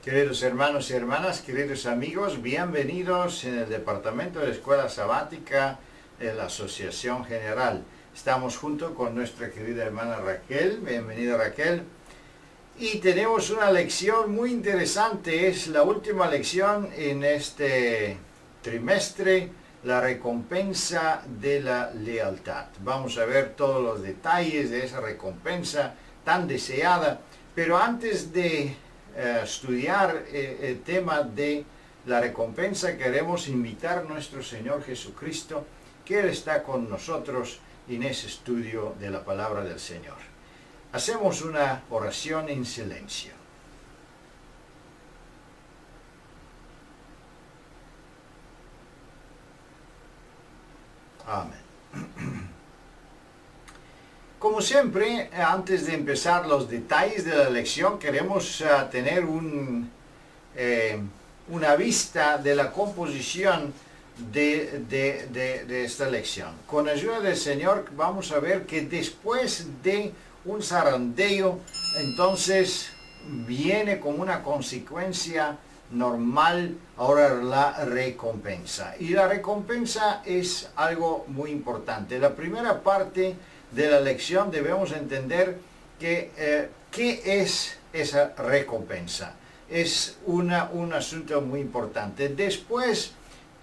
Queridos hermanos y hermanas, queridos amigos, bienvenidos en el Departamento de Escuela Sabática de la Asociación General. Estamos junto con nuestra querida hermana Raquel. Bienvenida, Raquel. Y tenemos una lección muy interesante, es la última lección en este trimestre, la recompensa de la lealtad. Vamos a ver todos los detalles de esa recompensa tan deseada, pero antes de estudiar el tema de la recompensa, queremos invitar a nuestro Señor Jesucristo, que Él está con nosotros en ese estudio de la palabra del Señor. Hacemos una oración en silencio. Amén. Como siempre, antes de empezar los detalles de la lección, queremos tener una vista de la composición de esta lección. Con ayuda del Señor vamos a ver que después de un zarandeo, entonces viene como una consecuencia normal ahora la recompensa. Y la recompensa es algo muy importante. La primera parte de la lección debemos entender que qué es esa recompensa. Es un asunto muy importante. Después,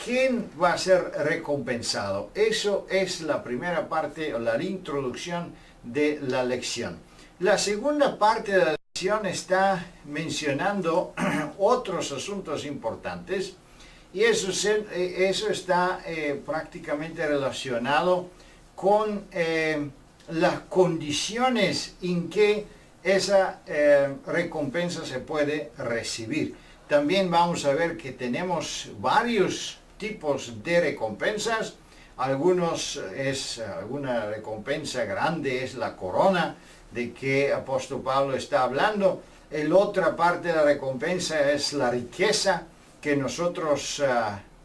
¿quién va a ser recompensado? Eso es la primera parte o la introducción de la lección. La segunda parte de la lección está mencionando otros asuntos importantes y eso está prácticamente relacionado con las condiciones en que esa recompensa se puede recibir. También vamos a ver que tenemos varios tipos de recompensas. Alguna recompensa grande es la corona de que apóstol Pablo está hablando. La otra parte de la recompensa es la riqueza que nosotros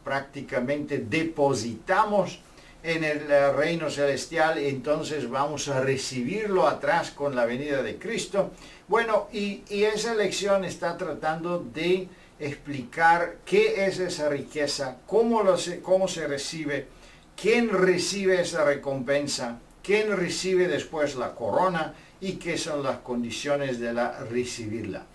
prácticamente depositamos en el reino celestial, entonces vamos a recibirlo atrás con la venida de Cristo. Bueno, y esa lección está tratando de explicar qué es esa riqueza, cómo se recibe, quién recibe esa recompensa, quién recibe después la corona y qué son las condiciones de recibirla.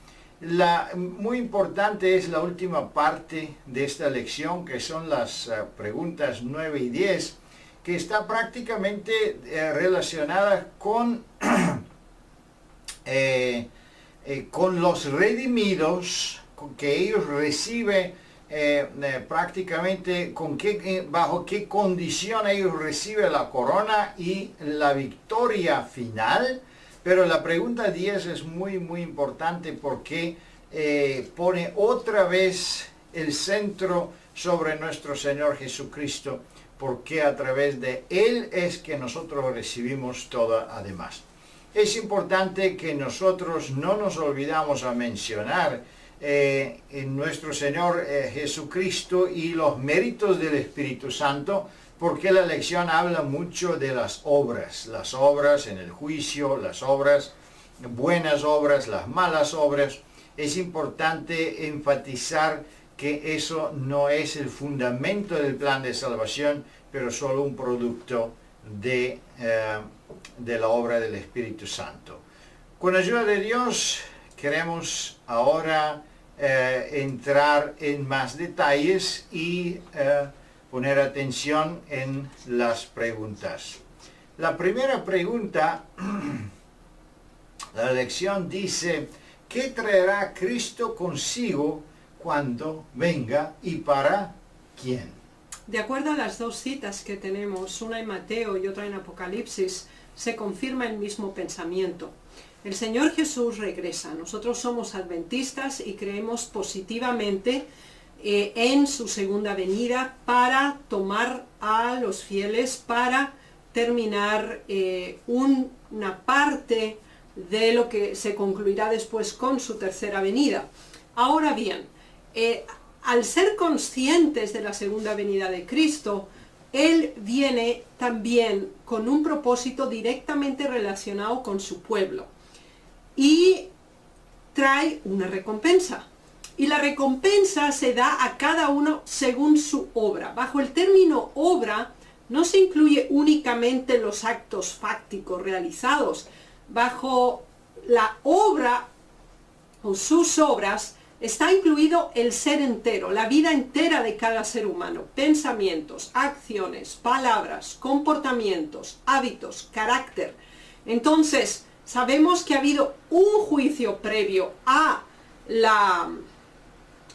Muy importante es la última parte de esta lección, que son las preguntas 9 y 10, que está prácticamente relacionada con los redimidos, que ellos reciben prácticamente bajo qué condición ellos reciben la corona y la victoria final. Pero la pregunta 10 es muy importante porque pone otra vez el centro sobre nuestro Señor Jesucristo, porque a través de Él es que nosotros recibimos todo además. Es importante que nosotros no nos olvidamos a mencionar en nuestro Señor Jesucristo y los méritos del Espíritu Santo, porque la lección habla mucho de las obras en el juicio, las obras, buenas obras, las malas obras. Es importante enfatizar que eso no es el fundamento del plan de salvación, pero solo un producto de la obra del Espíritu Santo. Con ayuda de Dios queremos ahora entrar en más detalles y poner atención en las preguntas. La primera pregunta, la lección dice: ¿qué traerá Cristo consigo cuando venga y para quién? De acuerdo a las dos citas que tenemos, una en Mateo y otra en Apocalipsis, se confirma el mismo pensamiento. El Señor Jesús regresa. Nosotros somos adventistas y creemos positivamente en su segunda venida para tomar a los fieles, para terminar una parte de lo que se concluirá después con su tercera venida. Ahora bien, al ser conscientes de la segunda venida de Cristo, Él viene también con un propósito directamente relacionado con su pueblo y trae una recompensa. Y la recompensa se da a cada uno según su obra. Bajo el término obra no se incluye únicamente los actos fácticos realizados. Bajo la obra o sus obras está incluido el ser entero, la vida entera de cada ser humano, pensamientos, acciones, palabras, comportamientos, hábitos, carácter. Entonces, sabemos que ha habido un juicio previo a la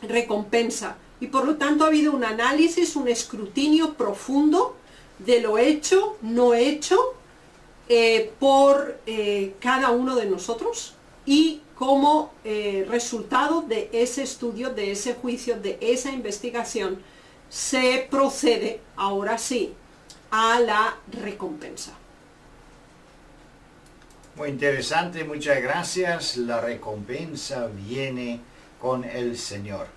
recompensa y por lo tanto ha habido un análisis, un escrutinio profundo de lo hecho, no hecho por cada uno de nosotros, y como resultado de ese estudio, de ese juicio, de esa investigación, se procede ahora sí a la recompensa. Muy interesante, muchas gracias. La recompensa viene con el Señor.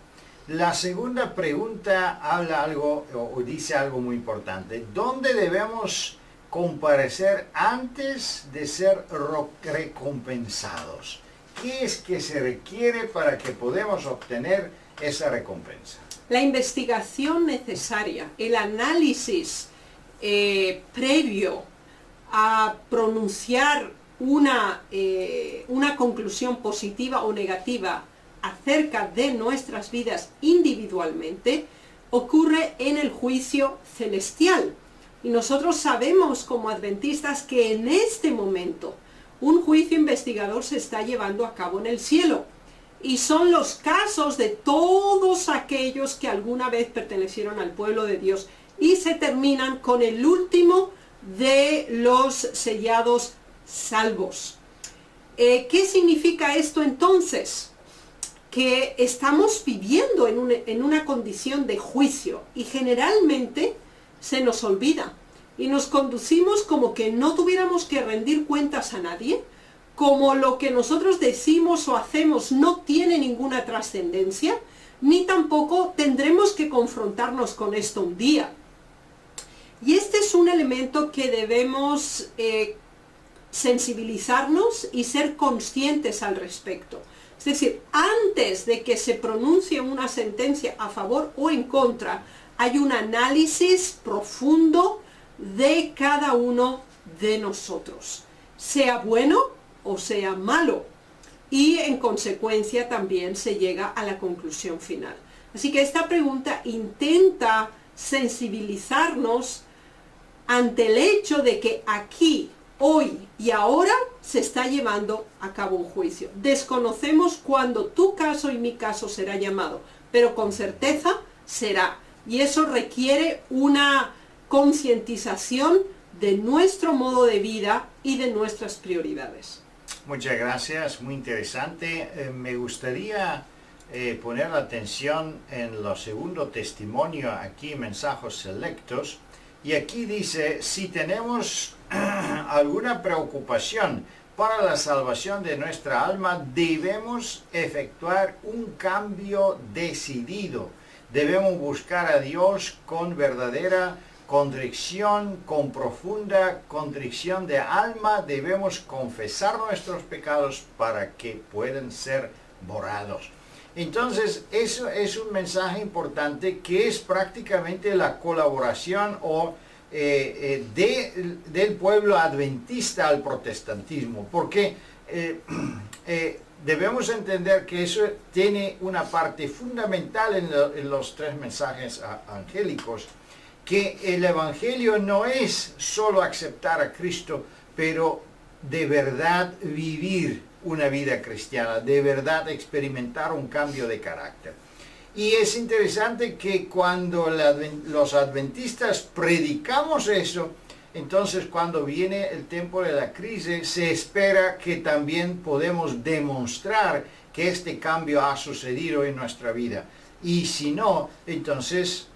La segunda pregunta habla algo o dice algo muy importante. ¿Dónde debemos comparecer antes de ser recompensados? ¿Qué es que se requiere para que podamos obtener esa recompensa? La investigación necesaria, el análisis previo a pronunciar una conclusión positiva o negativa acerca de nuestras vidas individualmente, ocurre en el juicio celestial. Y nosotros sabemos como adventistas que en este momento un juicio investigador se está llevando a cabo en el cielo. Y son los casos de todos aquellos que alguna vez pertenecieron al pueblo de Dios y se terminan con el último de los sellados salvos. ¿Qué significa esto entonces? Que estamos viviendo en una condición de juicio y generalmente se nos olvida y nos conducimos como que no tuviéramos que rendir cuentas a nadie, como lo que nosotros decimos o hacemos no tiene ninguna trascendencia, ni tampoco tendremos que confrontarnos con esto un día. Y este es un elemento que debemos sensibilizarnos y ser conscientes al respecto. Es decir, antes de que se pronuncie una sentencia a favor o en contra, hay un análisis profundo de cada uno de nosotros, sea bueno o sea malo, y en consecuencia también se llega a la conclusión final. Así que esta pregunta intenta sensibilizarnos ante el hecho de que aquí, hoy y ahora se está llevando a cabo un juicio. Desconocemos cuándo tu caso y mi caso será llamado, pero con certeza será. Y eso requiere una concientización de nuestro modo de vida y de nuestras prioridades. Muchas gracias, muy interesante. Me gustaría poner la atención en el segundo testimonio aquí, mensajes selectos. Y aquí dice, si tenemos alguna preocupación para la salvación de nuestra alma, debemos efectuar un cambio decidido. Debemos buscar a Dios con verdadera contrición, con profunda contrición de alma. Debemos confesar nuestros pecados para que puedan ser borrados. Entonces, eso es un mensaje importante que es prácticamente la colaboración del pueblo adventista al protestantismo, porque debemos entender que eso tiene una parte fundamental en los tres mensajes angélicos, que el Evangelio no es solo aceptar a Cristo, pero de verdad vivir una vida cristiana, de verdad experimentar un cambio de carácter. Y es interesante que cuando los adventistas predicamos eso, entonces cuando viene el tiempo de la crisis, se espera que también podemos demostrar que este cambio ha sucedido en nuestra vida. Y si no, entonces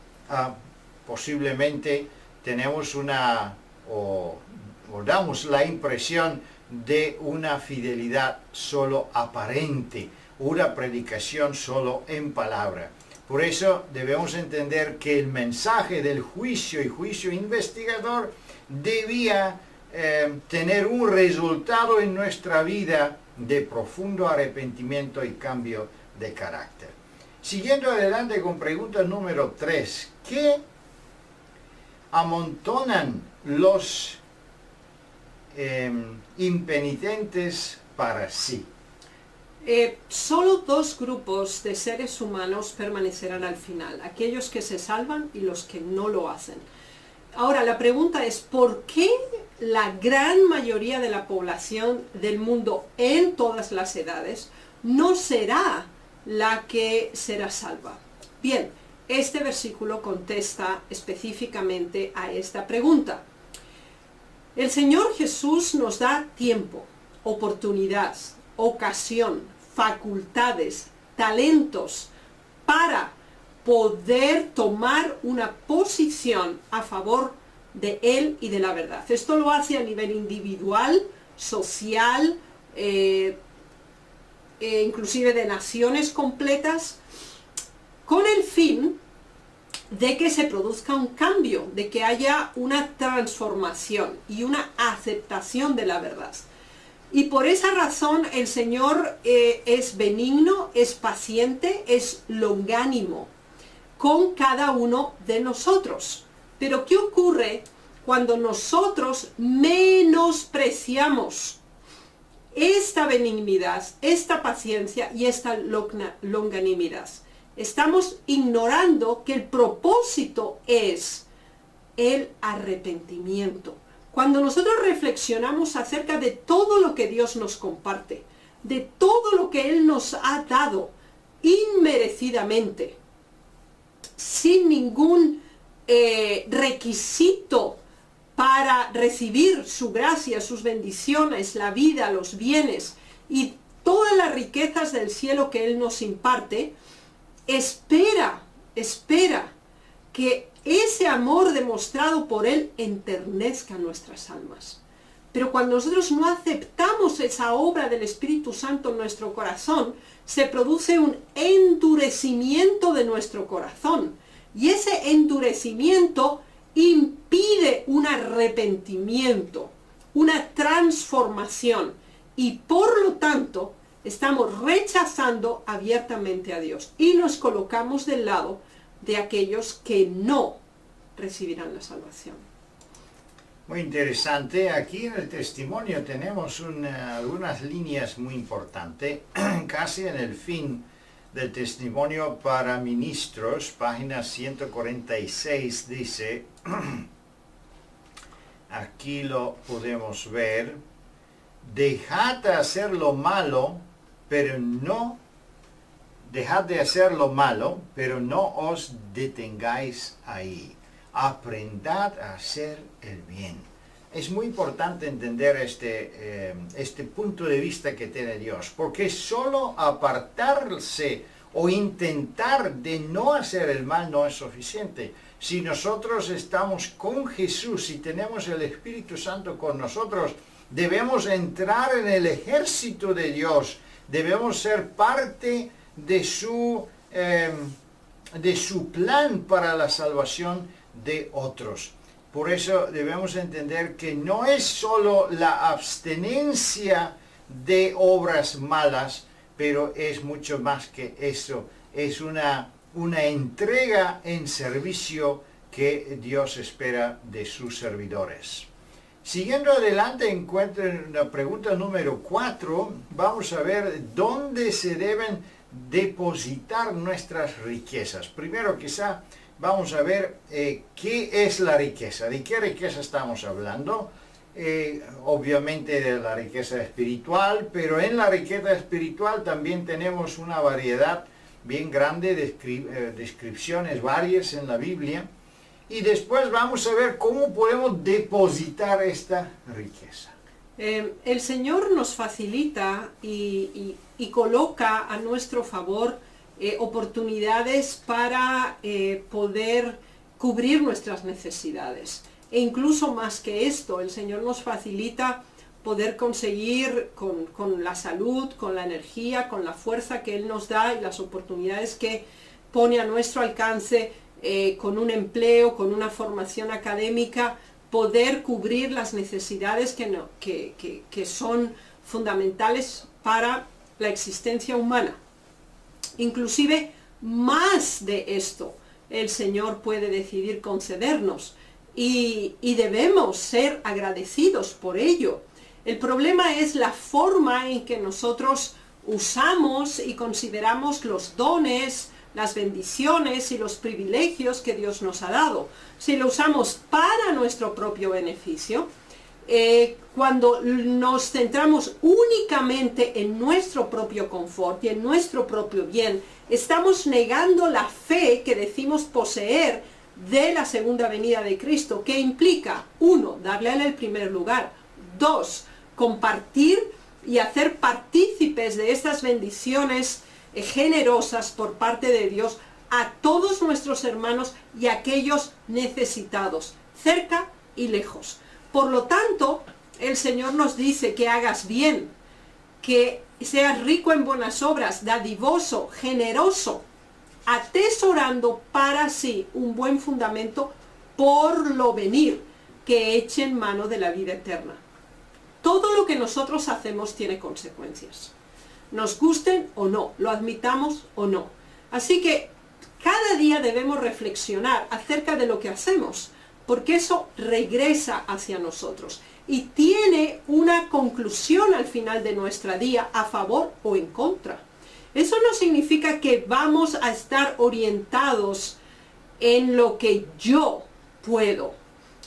posiblemente tenemos o damos la impresión de una fidelidad solo aparente, una predicación solo en palabra. Por eso debemos entender que el mensaje del juicio y juicio investigador debía tener un resultado en nuestra vida de profundo arrepentimiento y cambio de carácter. Siguiendo adelante con pregunta número 3. ¿Qué amontonan los impenitentes para sí? Solo dos grupos de seres humanos permanecerán al final, aquellos que se salvan y los que no lo hacen. Ahora, la pregunta es, ¿por qué la gran mayoría de la población del mundo en todas las edades no será la que será salva? Bien, este versículo contesta específicamente a esta pregunta. El Señor Jesús nos da tiempo, oportunidad, ocasión, facultades, talentos para poder tomar una posición a favor de Él y de la verdad. Esto lo hace a nivel individual, social, inclusive de naciones completas, con el fin de que se produzca un cambio, de que haya una transformación y una aceptación de la verdad. Y por esa razón el Señor es benigno, es paciente, es longánimo con cada uno de nosotros. Pero ¿qué ocurre cuando nosotros menospreciamos esta benignidad, esta paciencia y esta longanimidad? Estamos ignorando que el propósito es el arrepentimiento. Cuando nosotros reflexionamos acerca de todo lo que Dios nos comparte, de todo lo que Él nos ha dado inmerecidamente, sin ningún requisito para recibir su gracia, sus bendiciones, la vida, los bienes y todas las riquezas del cielo que Él nos imparte, espera que ese amor demostrado por Él enternezca nuestras almas. Pero cuando nosotros no aceptamos esa obra del Espíritu Santo en nuestro corazón, se produce un endurecimiento de nuestro corazón. Y ese endurecimiento impide un arrepentimiento, una transformación. Y por lo tanto, estamos rechazando abiertamente a Dios. Y nos colocamos del lado de aquellos que no recibirán la salvación. Muy interesante. Aquí en el testimonio tenemos algunas líneas muy importantes, casi en el fin del testimonio para ministros, página 146, dice, aquí lo podemos ver, dejad de hacer lo malo, dejad de hacer lo malo, pero no os detengáis ahí. Aprendad a hacer el bien. Es muy importante entender este punto de vista que tiene Dios, porque solo apartarse o intentar de no hacer el mal no es suficiente. Si nosotros estamos con Jesús y tenemos el Espíritu Santo con nosotros, debemos entrar en el ejército de Dios, debemos ser parte de su plan para la salvación de otros. Por eso debemos entender que no es solo la abstenencia de obras malas, pero es mucho más que eso. Es una entrega en servicio que Dios espera de sus servidores. Siguiendo adelante, encuentro la pregunta número 4. Vamos a ver dónde se deben depositar nuestras riquezas. Primero, quizá vamos a ver qué es la riqueza, de qué riqueza estamos hablando. Obviamente de la riqueza espiritual, pero en la riqueza espiritual también tenemos una variedad bien grande de descripciones varias en la Biblia. Y después vamos a ver cómo podemos depositar esta riqueza. El Señor nos facilita y coloca a nuestro favor oportunidades para poder cubrir nuestras necesidades. E incluso más que esto, el Señor nos facilita poder conseguir con la salud, con la energía, con la fuerza que Él nos da y las oportunidades que pone a nuestro alcance, con un empleo, con una formación académica, poder cubrir las necesidades que son fundamentales para la existencia humana. Inclusive más de esto el Señor puede decidir concedernos y debemos ser agradecidos por ello. El problema es la forma en que nosotros usamos y consideramos los dones, las bendiciones y los privilegios que Dios nos ha dado. Si lo usamos para nuestro propio beneficio, cuando nos centramos únicamente en nuestro propio confort y en nuestro propio bien, estamos negando la fe que decimos poseer de la segunda venida de Cristo, que implica, 1, darle a Él el primer lugar, 2, compartir y hacer partícipes de estas bendiciones generosas por parte de Dios a todos nuestros hermanos y a aquellos necesitados, cerca y lejos. Por lo tanto, el Señor nos dice que hagas bien, que seas rico en buenas obras, dadivoso, generoso, atesorando para sí un buen fundamento por lo venir, que eche en mano de la vida eterna. Todo lo que nosotros hacemos tiene consecuencias, nos gusten o no, lo admitamos o no. Así que cada día debemos reflexionar acerca de lo que hacemos, porque eso regresa hacia nosotros y tiene una conclusión al final de nuestro día a favor o en contra. Eso no significa que vamos a estar orientados en lo que yo puedo,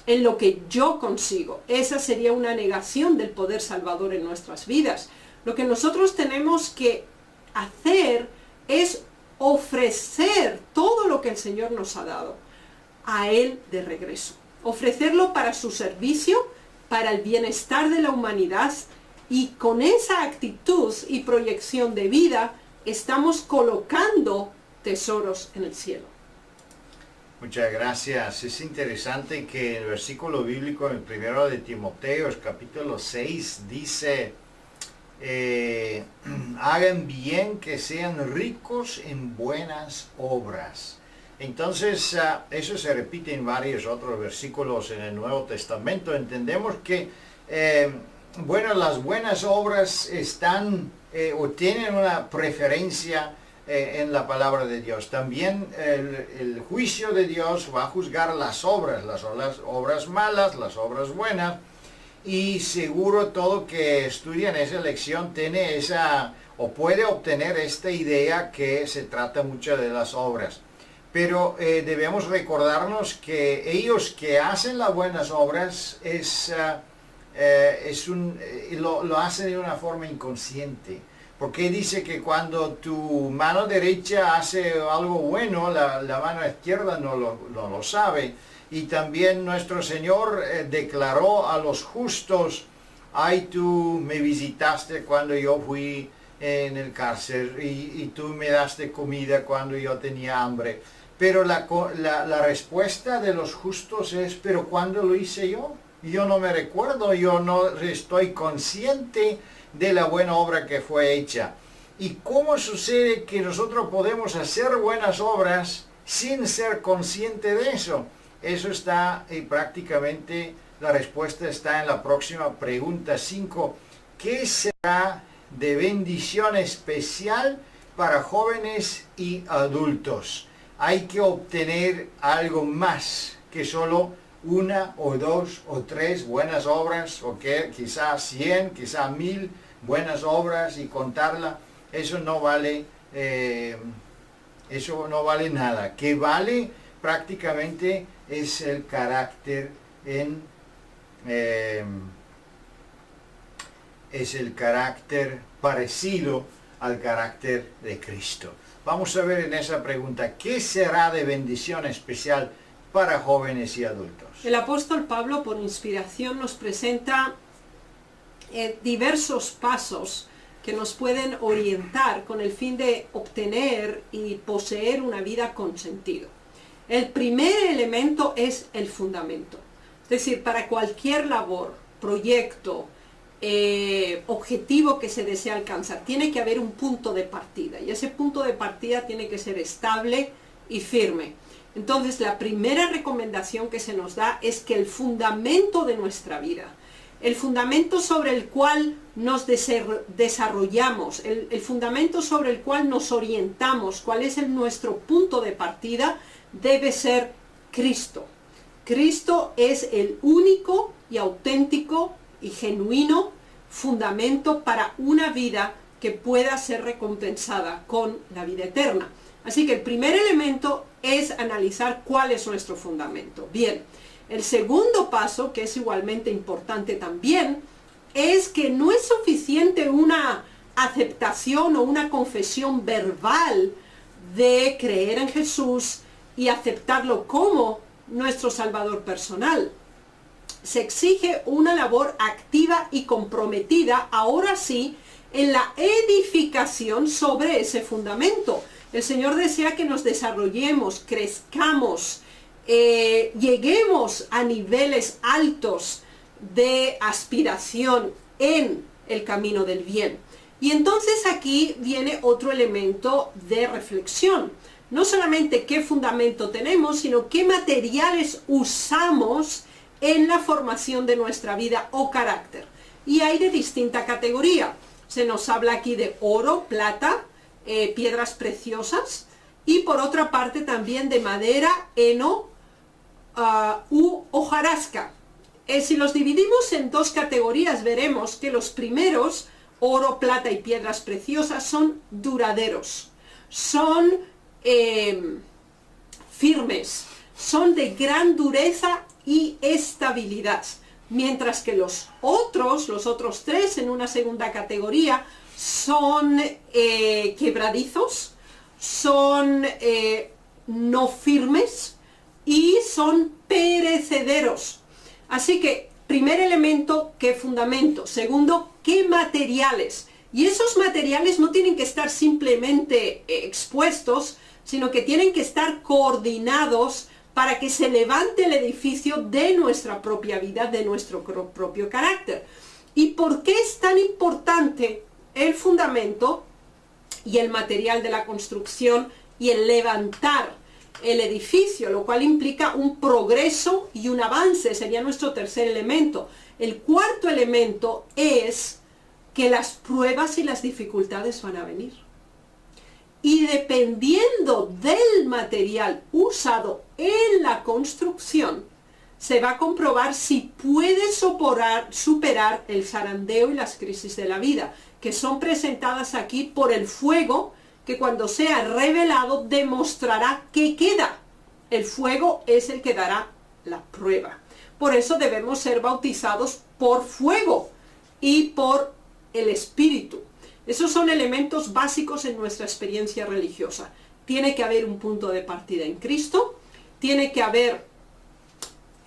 en lo que yo consigo. Esa sería una negación del poder salvador en nuestras vidas. Lo que nosotros tenemos que hacer es ofrecer todo lo que el Señor nos ha dado a Él de regreso. Ofrecerlo para su servicio, para el bienestar de la humanidad, y con esa actitud y proyección de vida estamos colocando tesoros en el cielo. Muchas gracias. Es interesante que el versículo bíblico en el 1 de Timoteo, capítulo 6, dice, hagan bien, que sean ricos en buenas obras. Entonces, eso se repite en varios otros versículos en el Nuevo Testamento. Entendemos que, las buenas obras están o tienen una preferencia en la palabra de Dios. También el juicio de Dios va a juzgar las obras malas, las obras buenas, y seguro todo que estudia en esa lección tiene o puede obtener esta idea que se trata mucho de las obras. Pero debemos recordarnos que ellos que hacen las buenas obras lo hacen de una forma inconsciente. Porque dice que cuando tu mano derecha hace algo bueno, la mano izquierda no lo sabe. Y también nuestro Señor declaró a los justos, ay, tú me visitaste cuando yo fui en el cárcel y tú me daste comida cuando yo tenía hambre. Pero la respuesta de los justos es, pero ¿cuándo lo hice yo? Yo no me recuerdo, yo no estoy consciente de la buena obra que fue hecha. ¿Y cómo sucede que nosotros podemos hacer buenas obras sin ser consciente de eso? Eso está prácticamente, la respuesta está en la próxima pregunta 5. ¿Qué será de bendición especial para jóvenes y adultos? Hay que obtener algo más que solo 1 o 2 o 3 buenas obras, o que quizás 100, quizás 1000 buenas obras y contarla. Eso no vale nada. Que vale prácticamente es el carácter parecido al carácter de Cristo. Vamos a ver en esa pregunta, ¿qué será de bendición especial para jóvenes y adultos? El apóstol Pablo, por inspiración, nos presenta diversos pasos que nos pueden orientar con el fin de obtener y poseer una vida con sentido. El primer elemento es el fundamento. Es decir, para cualquier labor, proyecto, objetivo que se desea alcanzar, tiene que haber un punto de partida, y ese punto de partida tiene que ser estable y firme. Entonces, la primera recomendación que se nos da es que el fundamento de nuestra vida, el fundamento sobre el cual nos desarrollamos, el fundamento sobre el cual nos orientamos, cuál es nuestro punto de partida, debe ser Cristo. Cristo es el único y auténtico y genuino fundamento para una vida que pueda ser recompensada con la vida eterna. Así que el primer elemento es analizar cuál es nuestro fundamento. Bien, el segundo paso, que es igualmente importante también, es que no es suficiente una aceptación o una confesión verbal de creer en Jesús y aceptarlo como nuestro Salvador personal. Se exige una labor activa y comprometida, ahora sí, en la edificación sobre ese fundamento. El Señor desea que nos desarrollemos, crezcamos, lleguemos a niveles altos de aspiración en el camino del bien. Y entonces aquí viene otro elemento de reflexión. No solamente qué fundamento tenemos, sino qué materiales usamos en la formación de nuestra vida o carácter. Y hay de distinta categoría. Se nos habla aquí de oro, plata, piedras preciosas, y por otra parte también de madera, heno u hojarasca. Si los dividimos en dos categorías, veremos que los primeros, oro, plata y piedras preciosas, son duraderos, son firmes, son de gran dureza y estabilidad, mientras que los otros tres en una segunda categoría son quebradizos, son no firmes y son perecederos. Así que, primer elemento, ¿qué fundamento? Segundo, ¿qué materiales? Y esos materiales no tienen que estar simplemente expuestos, sino que tienen que estar coordinados para que se levante el edificio de nuestra propia vida, de nuestro propio carácter. ¿Y por qué es tan importante el fundamento y el material de la construcción y el levantar el edificio? Lo cual implica un progreso y un avance, sería nuestro tercer elemento. El cuarto elemento es que las pruebas y las dificultades van a venir. Y dependiendo del material usado en la construcción, se va a comprobar si puede superar el zarandeo y las crisis de la vida, que son presentadas aquí por el fuego, que cuando sea revelado demostrará que queda. El fuego es el que dará la prueba. Por eso debemos ser bautizados por fuego y por el Espíritu. Esos son elementos básicos en nuestra experiencia religiosa. Tiene que haber un punto de partida en Cristo, tiene que haber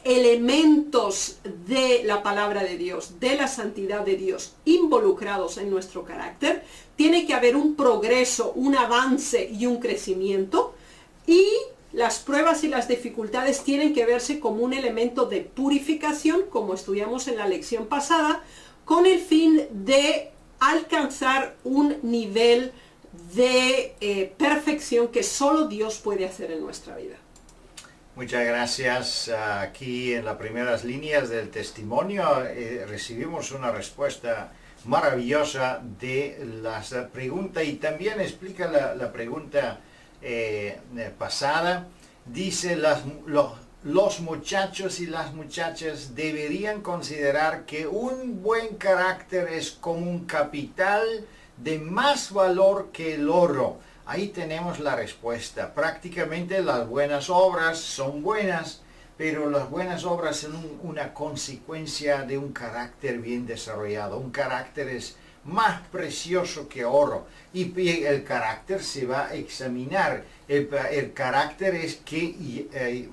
elementos de la palabra de Dios, de la santidad de Dios involucrados en nuestro carácter, tiene que haber un progreso, un avance y un crecimiento, y las pruebas y las dificultades tienen que verse como un elemento de purificación, como estudiamos en la lección pasada, con el fin de alcanzar un nivel de perfección que solo Dios puede hacer en nuestra vida. Muchas gracias. Aquí en las primeras líneas del testimonio recibimos una respuesta maravillosa de las preguntas y también explica la pregunta pasada. Dice, los muchachos y las muchachas deberían considerar que un buen carácter es como un capital de más valor que el oro. Ahí tenemos la respuesta. Prácticamente las buenas obras son buenas, pero las buenas obras son una consecuencia de un carácter bien desarrollado. Un carácter es más precioso que oro. Y el carácter se va a examinar. El carácter es que,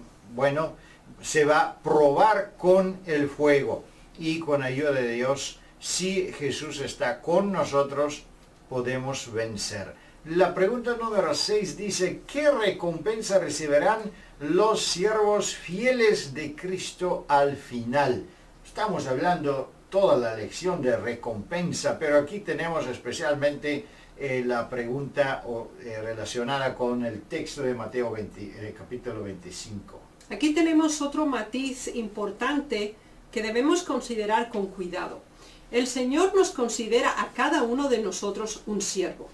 se va a probar con el fuego. Y con ayuda de Dios, si Jesús está con nosotros, podemos vencer. La pregunta número 6 dice, ¿qué recompensa recibirán los siervos fieles de Cristo al final? Estamos hablando toda la lección de recompensa, pero aquí tenemos especialmente la pregunta relacionada con el texto de Mateo 20, capítulo 25. Aquí tenemos otro matiz importante que debemos considerar con cuidado. El Señor nos considera a cada uno de nosotros un siervo.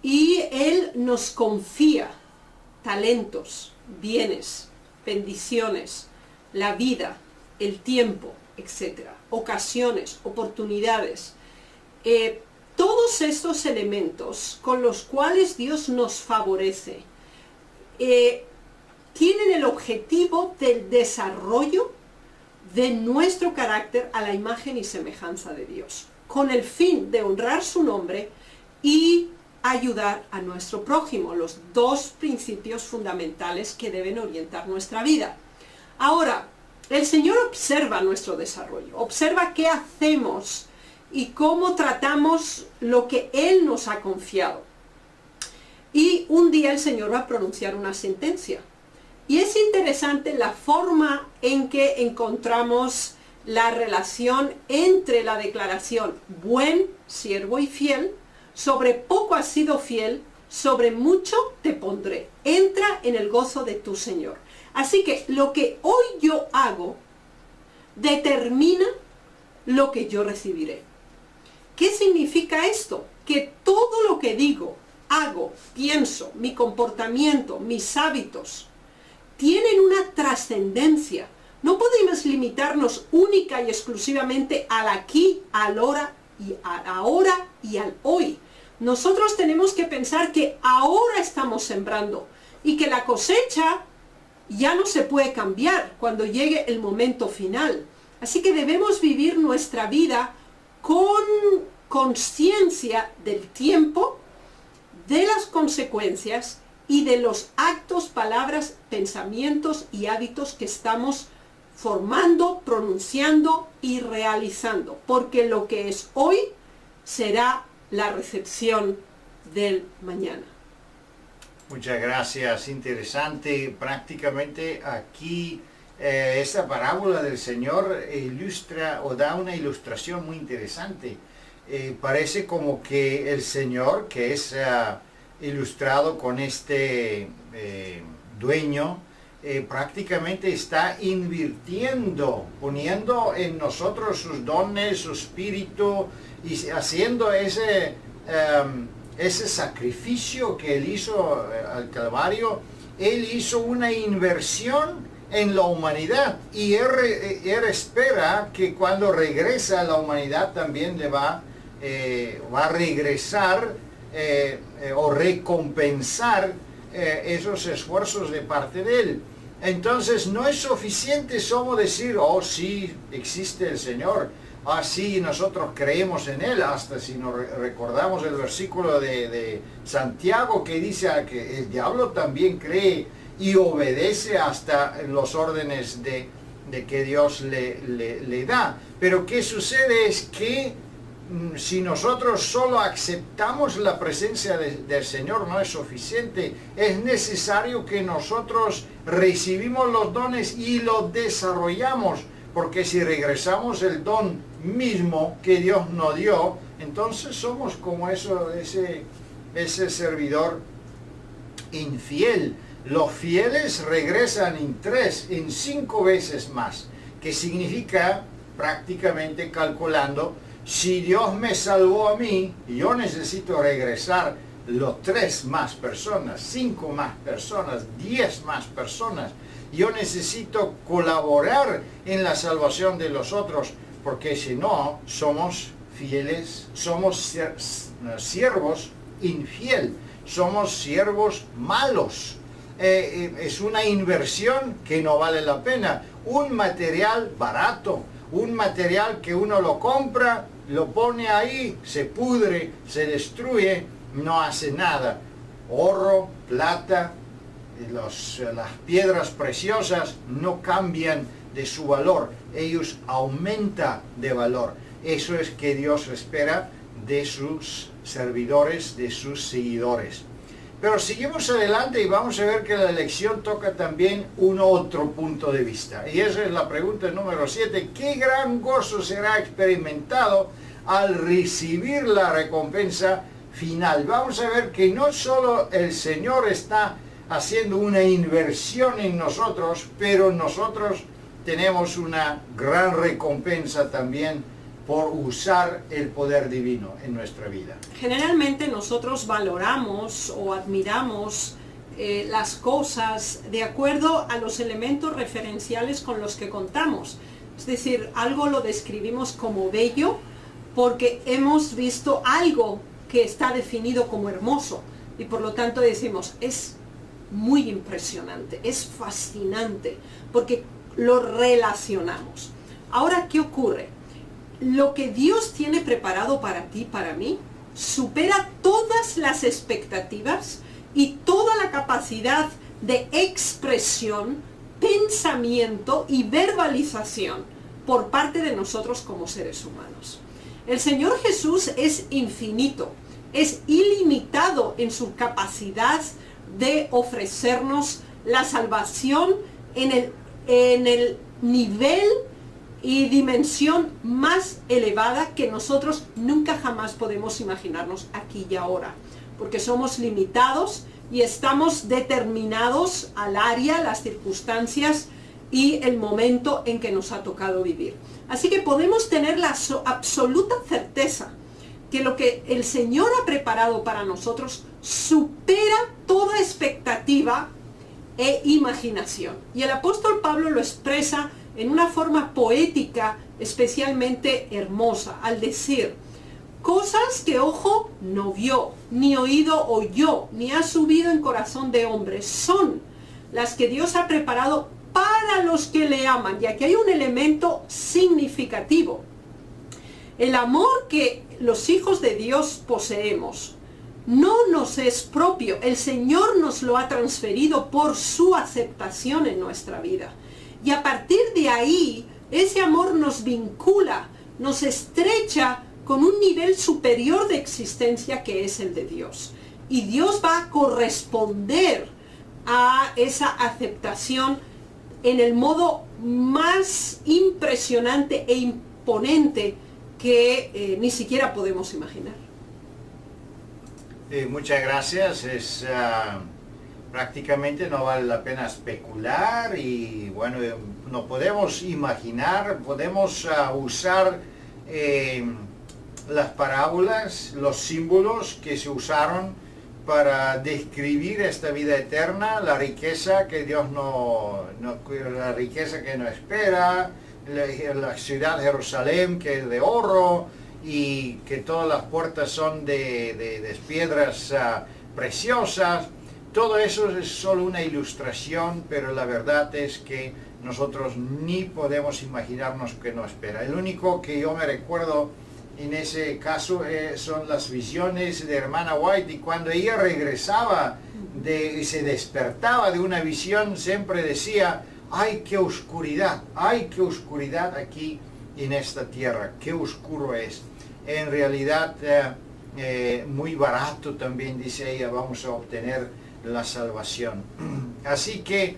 Y Él nos confía talentos, bienes, bendiciones, la vida, el tiempo, etc. Ocasiones, oportunidades. Todos estos elementos con los cuales Dios nos favorece tienen el objetivo del desarrollo de nuestro carácter a la imagen y semejanza de Dios, con el fin de honrar su nombre y ayudar a nuestro prójimo, los dos principios fundamentales que deben orientar nuestra vida. Ahora, el Señor observa nuestro desarrollo, observa qué hacemos y cómo tratamos lo que Él nos ha confiado. Y un día el Señor va a pronunciar una sentencia. Y es interesante la forma en que encontramos la relación entre la declaración buen siervo y fiel, sobre poco has sido fiel, sobre mucho te pondré. Entra en el gozo de tu Señor. Así que lo que hoy yo hago determina lo que yo recibiré. ¿Qué significa esto? Que todo lo que digo, hago, pienso, mi comportamiento, mis hábitos, tienen una trascendencia. No podemos limitarnos única y exclusivamente al aquí, al ahora y al hoy. Nosotros tenemos que pensar que ahora estamos sembrando y que la cosecha ya no se puede cambiar cuando llegue el momento final. Así que debemos vivir nuestra vida con conciencia del tiempo, de las consecuencias y de los actos, palabras, pensamientos y hábitos que estamos formando, pronunciando y realizando. Porque lo que es hoy será la recepción del mañana. Muchas gracias, interesante. Prácticamente aquí esta parábola del Señor ilustra o da una ilustración muy interesante. Parece como que el Señor, que es ilustrado con este dueño, prácticamente está invirtiendo, poniendo en nosotros sus dones, su espíritu, y haciendo ese sacrificio que Él hizo al Calvario. Él hizo una inversión en la humanidad, y él espera que cuando regresa a la humanidad también le va a regresar o recompensar esos esfuerzos de parte de Él. Entonces no es suficiente solo decir, oh sí, existe el Señor, ah sí, nosotros creemos en Él, hasta si nos recordamos el versículo de Santiago que dice que el diablo también cree y obedece hasta los órdenes de que Dios le da. Pero ¿qué sucede? Es que si nosotros solo aceptamos la presencia del Señor, no es suficiente. Es necesario que nosotros recibimos los dones y los desarrollamos, porque si regresamos el don mismo que Dios nos dio, entonces somos como ese servidor infiel. Los fieles regresan en 5 veces más, que significa, prácticamente calculando, si Dios me salvó a mí, yo necesito regresar los 3 más personas, 5 más personas, 10 más personas. Yo necesito colaborar en la salvación de los otros, porque si no, somos fieles, somos siervos infiel, somos siervos malos. Es una inversión que no vale la pena. Un material barato, un material que uno lo compra, lo pone ahí, se pudre, se destruye, no hace nada. Oro, plata, las piedras preciosas no cambian de su valor, ellos aumentan de valor. Eso es que Dios espera de sus servidores, de sus seguidores. Pero seguimos adelante y vamos a ver que la lección toca también un otro punto de vista. Y esa es la pregunta número 7. ¿Qué gran gozo será experimentado al recibir la recompensa final? Vamos a ver que no solo el Señor está haciendo una inversión en nosotros, pero nosotros tenemos una gran recompensa también por usar el poder divino en nuestra vida. Generalmente nosotros valoramos o admiramos las cosas de acuerdo a los elementos referenciales con los que contamos. Es decir, algo lo describimos como bello porque hemos visto algo que está definido como hermoso y por lo tanto decimos, es muy impresionante, es fascinante, porque lo relacionamos. Ahora, ¿qué ocurre? Lo que Dios tiene preparado para ti, para mí, supera todas las expectativas y toda la capacidad de expresión, pensamiento y verbalización por parte de nosotros como seres humanos. El Señor Jesús es infinito, es ilimitado en su capacidad de ofrecernos la salvación en el nivel y dimensión más elevada que nosotros nunca jamás podemos imaginarnos aquí y ahora, porque somos limitados y estamos determinados al área, las circunstancias y el momento en que nos ha tocado vivir. Así que podemos tener la absoluta certeza que lo que el Señor ha preparado para nosotros supera toda expectativa e imaginación. Y el apóstol Pablo lo expresa en una forma poética especialmente hermosa, al decir, cosas que ojo no vio, ni oído oyó, ni ha subido en corazón de hombre, son las que Dios ha preparado para los que le aman. Y aquí hay un elemento significativo. El amor que los hijos de Dios poseemos no nos es propio. El Señor nos lo ha transferido por su aceptación en nuestra vida. Y a partir de ahí, ese amor nos vincula, nos estrecha con un nivel superior de existencia que es el de Dios. Y Dios va a corresponder a esa aceptación en el modo más impresionante e imponente que ni siquiera podemos imaginar. Muchas gracias. Prácticamente no vale la pena especular y bueno, no podemos imaginar, podemos usar las parábolas, los símbolos que se usaron para describir esta vida eterna, la riqueza que Dios la riqueza que nos espera, la ciudad Jerusalén que es de oro y que todas las puertas son de piedras preciosas. Todo eso es solo una ilustración, pero la verdad es que nosotros ni podemos imaginarnos qué nos espera. El único que yo me recuerdo en ese caso son las visiones de hermana White, y cuando ella regresaba y se despertaba de una visión, siempre decía, ¡ay, qué oscuridad! ¡Ay, qué oscuridad aquí en esta tierra! ¡Qué oscuro es! En realidad, muy barato también, dice ella, vamos a obtener la salvación. Así que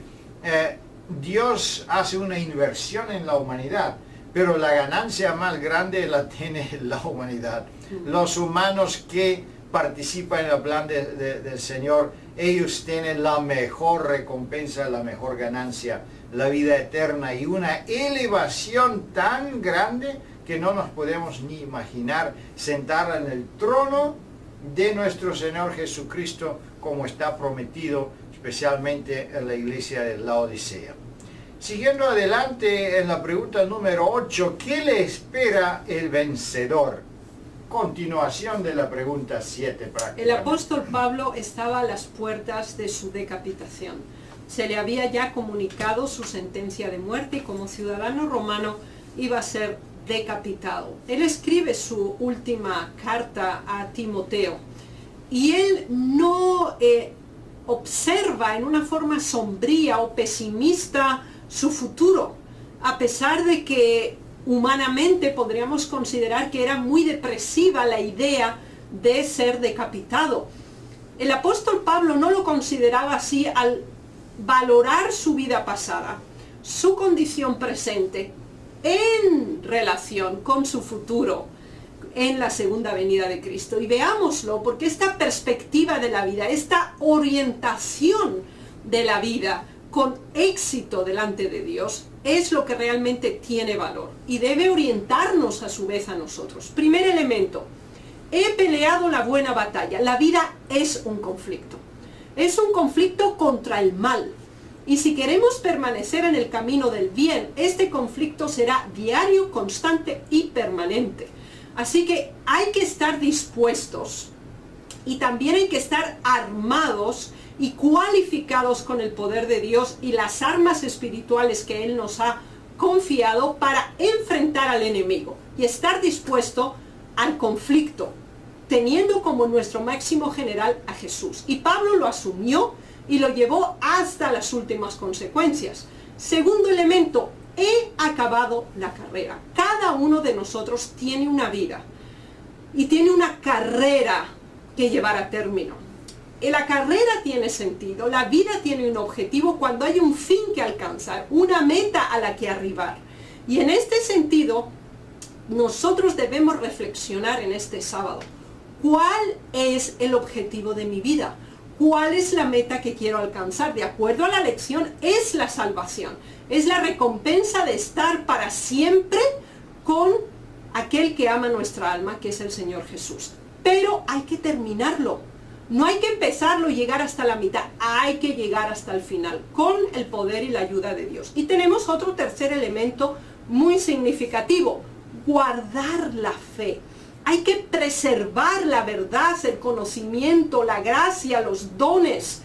Dios hace una inversión en la humanidad, pero la ganancia más grande la tiene la humanidad. Los humanos que participan en el plan del Señor, ellos tienen la mejor recompensa, la mejor ganancia, la vida eterna y una elevación tan grande que no nos podemos ni imaginar, sentarla en el trono de nuestro Señor Jesucristo, como está prometido especialmente en la iglesia de Laodicea. Siguiendo adelante en la pregunta número 8, ¿qué le espera el vencedor? Continuación de la pregunta 7 prácticamente. El apóstol Pablo estaba a las puertas de su decapitación. Se le había ya comunicado su sentencia de muerte y como ciudadano romano iba a ser decapitado. Él escribe su última carta a Timoteo y él no observa en una forma sombría o pesimista su futuro, a pesar de que humanamente podríamos considerar que era muy depresiva la idea de ser decapitado. El apóstol Pablo no lo consideraba así al valorar su vida pasada, su condición presente, en relación con su futuro en la segunda venida de Cristo. Y veámoslo, porque esta perspectiva de la vida, esta orientación de la vida con éxito delante de Dios, es lo que realmente tiene valor y debe orientarnos a su vez a nosotros. Primer elemento, he peleado la buena batalla. La vida es un conflicto. Es un conflicto contra el mal. Y si queremos permanecer en el camino del bien, este conflicto será diario, constante y permanente. Así que hay que estar dispuestos y también hay que estar armados y cualificados con el poder de Dios y las armas espirituales que Él nos ha confiado para enfrentar al enemigo y estar dispuesto al conflicto, teniendo como nuestro máximo general a Jesús. Y Pablo lo asumió y lo llevó hasta las últimas consecuencias. Segundo elemento, he acabado la carrera. Cada uno de nosotros tiene una vida y tiene una carrera que llevar a término. La carrera tiene sentido, la vida tiene un objetivo cuando hay un fin que alcanzar, una meta a la que arribar. Y en este sentido, nosotros debemos reflexionar en este sábado. ¿Cuál es el objetivo de mi vida? ¿Cuál es la meta que quiero alcanzar? De acuerdo a la lección, es la salvación. Es la recompensa de estar para siempre con aquel que ama nuestra alma, que es el Señor Jesús. Pero hay que terminarlo. No hay que empezarlo y llegar hasta la mitad. Hay que llegar hasta el final, con el poder y la ayuda de Dios. Y tenemos otro tercer elemento muy significativo. Guardar la fe. Hay que preservar la verdad, el conocimiento, la gracia, los dones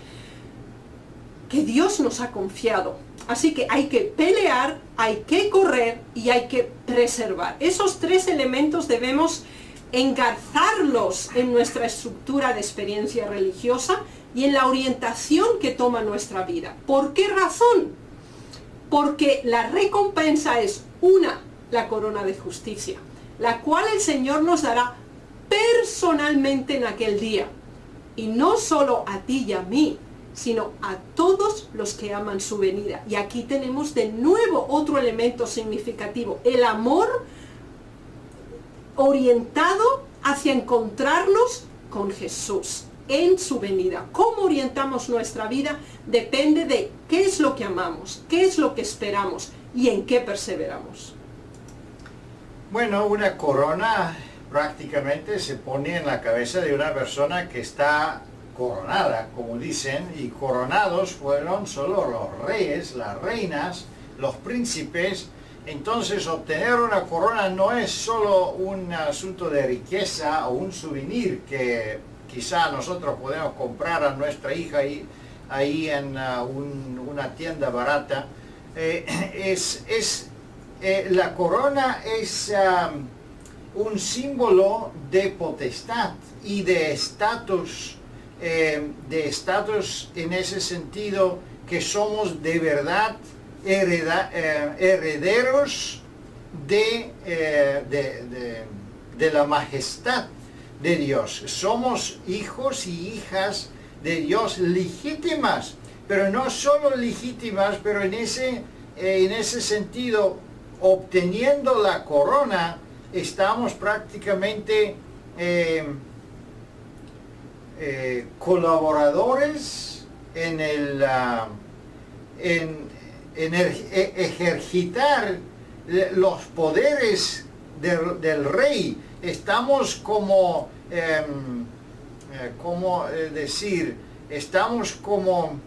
que Dios nos ha confiado. Así que hay que pelear, hay que correr y hay que preservar. Esos tres elementos debemos engarzarlos en nuestra estructura de experiencia religiosa y en la orientación que toma nuestra vida. ¿Por qué razón? Porque la recompensa es la corona de justicia, la cual el Señor nos dará personalmente en aquel día. Y no solo a ti y a mí, sino a todos los que aman su venida. Y aquí tenemos de nuevo otro elemento significativo, el amor orientado hacia encontrarnos con Jesús en su venida. ¿Cómo orientamos nuestra vida? Depende de qué es lo que amamos, qué es lo que esperamos y en qué perseveramos. Bueno, una corona prácticamente se pone en la cabeza de una persona que está coronada, como dicen, y coronados fueron solo los reyes, las reinas, los príncipes. Entonces obtener una corona no es solo un asunto de riqueza o un souvenir que quizá nosotros podemos comprar a nuestra hija ahí en una tienda barata. La corona es un símbolo de potestad y de estatus en ese sentido que somos de verdad herederos de la majestad de Dios. Somos hijos y hijas de Dios legítimas, pero no solo legítimas, pero en ese sentido, obteniendo la corona, estamos prácticamente colaboradores en ejercitar los poderes del rey. Estamos estamos como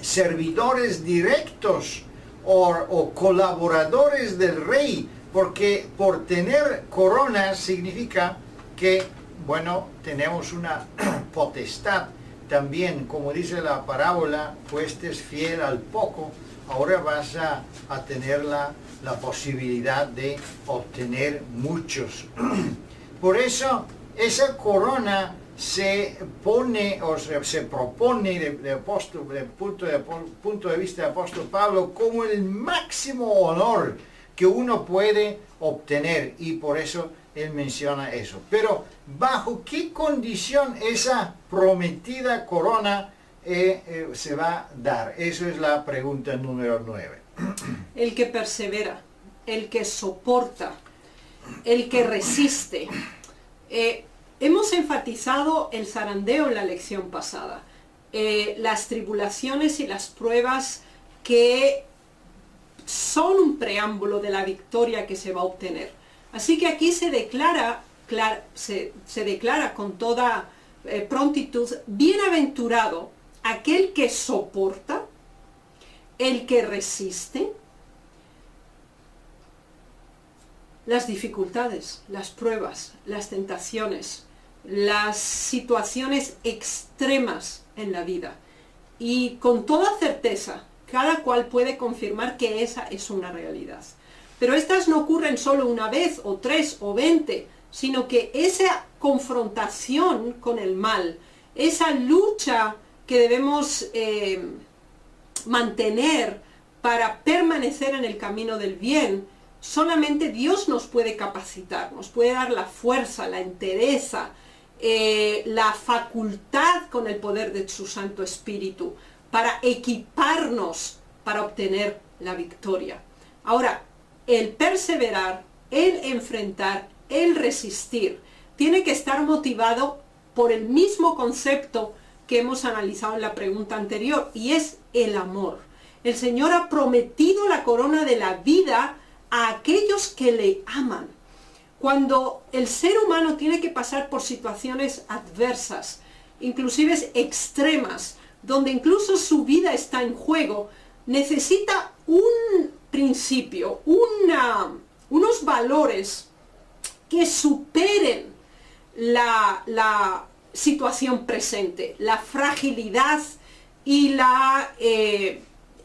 servidores directos o colaboradores del rey, porque por tener corona significa que, bueno, tenemos una potestad. También, como dice la parábola, fuestes fiel al poco, ahora vas a tener la posibilidad de obtener muchos. Por eso, esa corona se pone, o se propone del punto de vista del apóstol Pablo como el máximo honor que uno puede obtener, y por eso él menciona eso. Pero ¿bajo qué condición esa prometida corona se va a dar? Eso es la pregunta número 9. El que persevera, el que soporta, el que resiste. Hemos enfatizado el zarandeo en la lección pasada, las tribulaciones y las pruebas que son un preámbulo de la victoria que se va a obtener. Así que aquí se declara, se declara con toda prontitud, bienaventurado aquel que soporta, el que resiste las dificultades, las pruebas, las tentaciones, las situaciones extremas en la vida. Y con toda certeza, cada cual puede confirmar que esa es una realidad. Pero estas no ocurren solo una vez, o 3, o 20, sino que esa confrontación con el mal, esa lucha que debemos mantener para permanecer en el camino del bien, solamente Dios nos puede capacitar, nos puede dar la fuerza, la entereza, la facultad con el poder de su Santo Espíritu para equiparnos para obtener la victoria. Ahora, el perseverar, el enfrentar, el resistir, tiene que estar motivado por el mismo concepto que hemos analizado en la pregunta anterior, y es el amor. El Señor ha prometido la corona de la vida a aquellos que le aman. Cuando el ser humano tiene que pasar por situaciones adversas, inclusive extremas, donde incluso su vida está en juego, necesita un principio, unos valores que superen la situación presente, la fragilidad y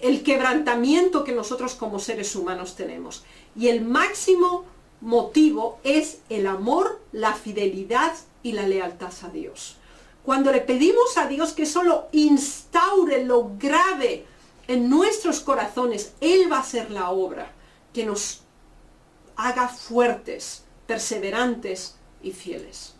el quebrantamiento que nosotros como seres humanos tenemos. Y el máximo motivo es el amor, la fidelidad y la lealtad a Dios. Cuando le pedimos a Dios que solo instaure lo grave en nuestros corazones, Él va a hacer la obra que nos haga fuertes, perseverantes y fieles.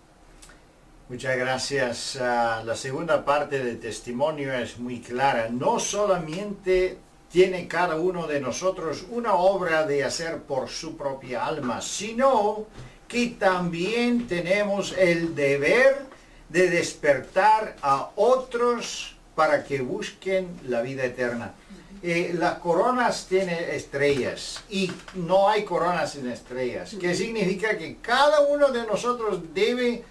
Muchas gracias. La segunda parte del testimonio es muy clara. No solamente tiene cada uno de nosotros una obra de hacer por su propia alma, sino que también tenemos el deber de despertar a otros para que busquen la vida eterna. Las coronas tienen estrellas y no hay coronas sin estrellas, que significa que cada uno de nosotros debe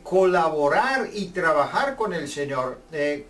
colaborar y trabajar con el Señor,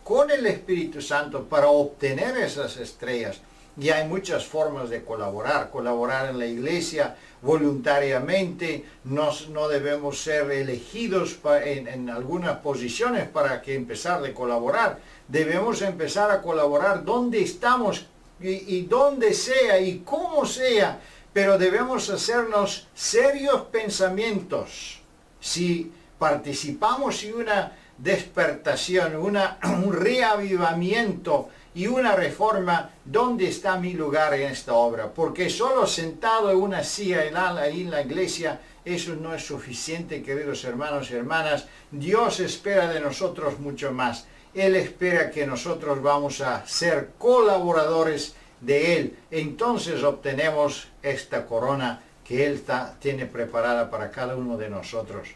con el Espíritu Santo para obtener esas estrellas. Y hay muchas formas de colaborar en la iglesia voluntariamente. No debemos ser elegidos en algunas posiciones para que empezar a colaborar. Debemos empezar a colaborar donde estamos y donde sea y como sea, pero debemos hacernos serios pensamientos. Si participamos en una despertación, un reavivamiento y una reforma, ¿dónde está mi lugar en esta obra? Porque solo sentado en una silla ahí en la iglesia, eso no es suficiente, queridos hermanos y hermanas. Dios espera de nosotros mucho más. Él espera que nosotros vamos a ser colaboradores de Él. Entonces obtenemos esta corona que Él tiene preparada para cada uno de nosotros.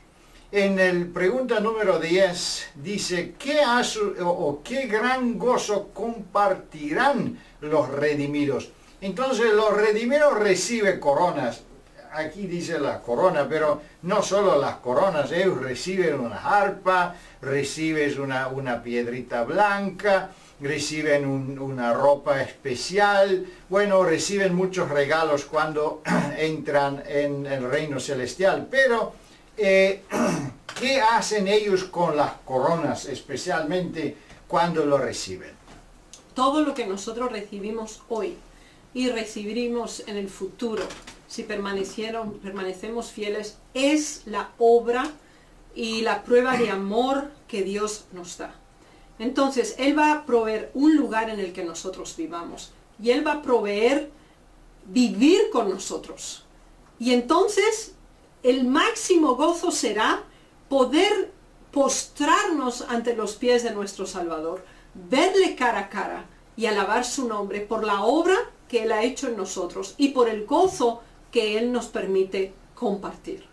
En el pregunta número 10 dice, ¿qué gran gozo compartirán los redimidos? Entonces los redimidos reciben coronas. Aquí dice la corona, pero no solo las coronas, ellos reciben una arpa, reciben una piedrita blanca, reciben una ropa especial, bueno, reciben muchos regalos cuando entran en el reino celestial, pero ¿qué hacen ellos con las coronas, especialmente cuando lo reciben? Todo lo que nosotros recibimos hoy y recibiremos en el futuro, si permanecemos fieles, es la obra y la prueba de amor que Dios nos da. Entonces, Él va a proveer un lugar en el que nosotros vivamos. Y Él va a proveer vivir con nosotros. Y entonces, el máximo gozo será poder postrarnos ante los pies de nuestro Salvador, verle cara a cara y alabar su nombre por la obra que Él ha hecho en nosotros y por el gozo que Él nos permite compartir.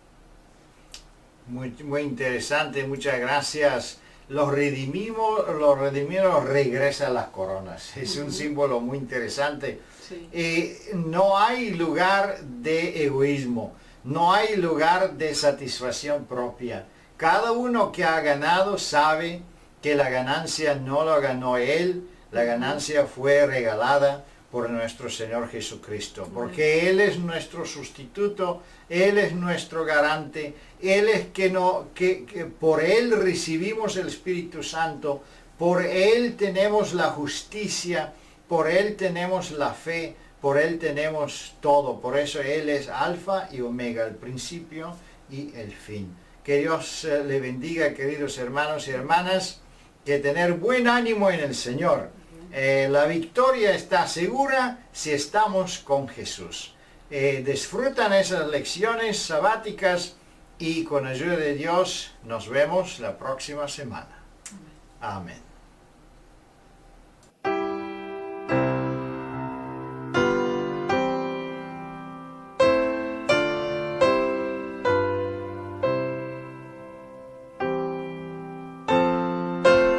Muy interesante, muchas gracias. los redimidos regresan las coronas. Es un símbolo muy interesante. Sí. No hay lugar de egoísmo, no hay lugar de satisfacción propia. Cada uno que ha ganado sabe que la ganancia no la ganó él, la ganancia fue regalada por nuestro Señor Jesucristo, porque Él es nuestro sustituto, Él es nuestro garante, Él es que por Él recibimos el Espíritu Santo, por Él tenemos la justicia, por Él tenemos la fe, por Él tenemos todo. Por eso Él es Alfa y Omega, el principio y el fin. Que Dios le bendiga, queridos hermanos y hermanas, que tener buen ánimo en el Señor. La victoria está segura si estamos con Jesús. Disfrutan esas lecciones sabáticas y con ayuda de Dios nos vemos la próxima semana. Amén.